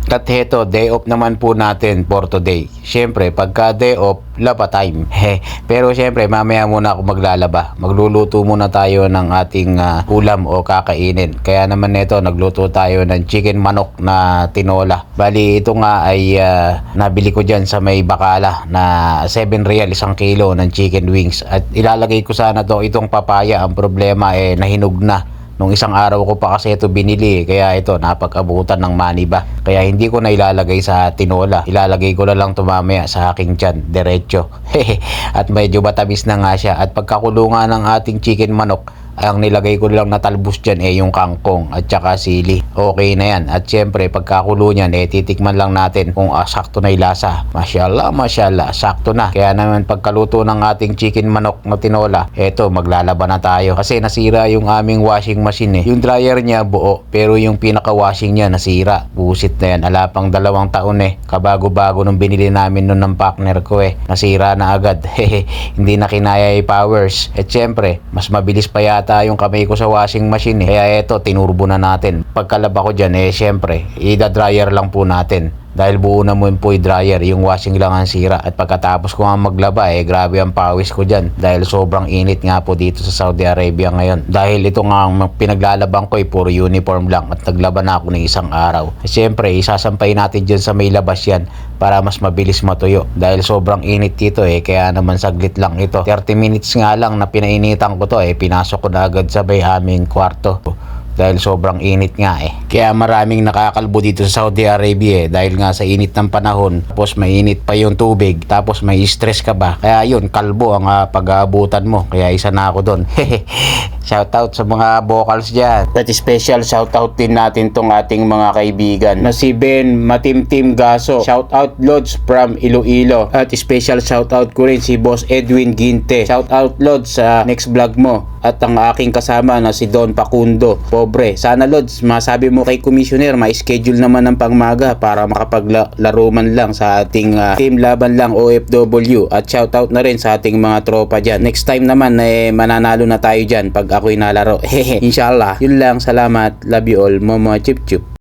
At heto, day off naman po natin for today. Siyempre, pagka day off, laba time. Pero siyempre, mamaya muna ako maglalaba. Magluluto muna tayo ng ating ulam o kakainin. Kaya naman neto, nagluto tayo ng chicken manok na tinola. Bali, ito nga ay nabili ko dyan sa may Bacala na 7 real 1 kilo ng chicken wings. At ilalagay ko sana to itong papaya. Ang problema nahinog na. Nung isang araw ko pa kasi ito binili, kaya ito napag-abutan ng money ba. Kaya hindi ko na ilalagay sa tinola. Ilalagay ko na lang ito mamaya sa aking tiyan, diretso. At medyo matamis na nga siya. At pagkakulungan ng ating chicken manok, ang nilagay ko lang na talbos dyan yung kangkong at saka sili. Okay na yan. At syempre pagkakulo nyan titikman lang natin kung sakto na ilasa. Mashallah, mashallah, sakto na. Kaya naman pagkaluto ng ating chicken manok na tinola, eto maglalaba na tayo. Kasi nasira yung aming washing machine Yung dryer niya buo, pero yung pinaka-washing niya nasira. Busit na yan. Ala pang 2 taon Kabago-bago nung binili namin nun ng partner ko Nasira na agad. Hindi na kinaya powers. At syempre, mas mabilis pa yata yung kamay ko sa washing machine Kaya eto, tinurbo na natin. Pagkalaba ko dyan syempre, i-dryer lang po natin. Dahil buo naman po i-dryer, yung washing lang ang sira. At pagkatapos ko nga maglaba grabe ang pawis ko dyan. Dahil sobrang init nga po dito sa Saudi Arabia ngayon. Dahil ito nga pinaglalaban ko puro uniform lang. At naglaba na ako ng 1 araw. Siyempre, isasampay natin dyan sa may labas yan para mas mabilis matuyo. Dahil sobrang init dito kaya naman saglit lang ito. 30 minutes nga lang na pinainitan ko to pinasok ko na agad sa may aming kwarto. Dahil sobrang init nga Kaya maraming nakakalbo dito sa Saudi Arabia dahil nga sa init ng panahon. Tapos mainit pa yung tubig. Tapos may stress ka ba. Kaya yun, kalbo ang pag-aabutan mo. Kaya isa na ako doon. Shoutout sa mga vocals dyan. At special shoutout din natin tong ating mga kaibigan na si Ben Matimtim Gaso. Shoutout Lods from Iloilo. At special shoutout ko rin si Boss Edwin Ginte. Shoutout Lods sa next vlog mo. At ang aking kasama na si Don Pacundo. Pobre. Sana Lods, masabi mo kay Commissioner, ma-schedule naman ng pangmaga para makapaglaro man lang sa ating team laban lang OFW. At shoutout na rin sa ating mga tropa dyan. Next time naman mananalo na tayo dyan pag ako'y nalaro. Inshallah. Yun lang. Salamat. Love you all. Momo Chip Chup.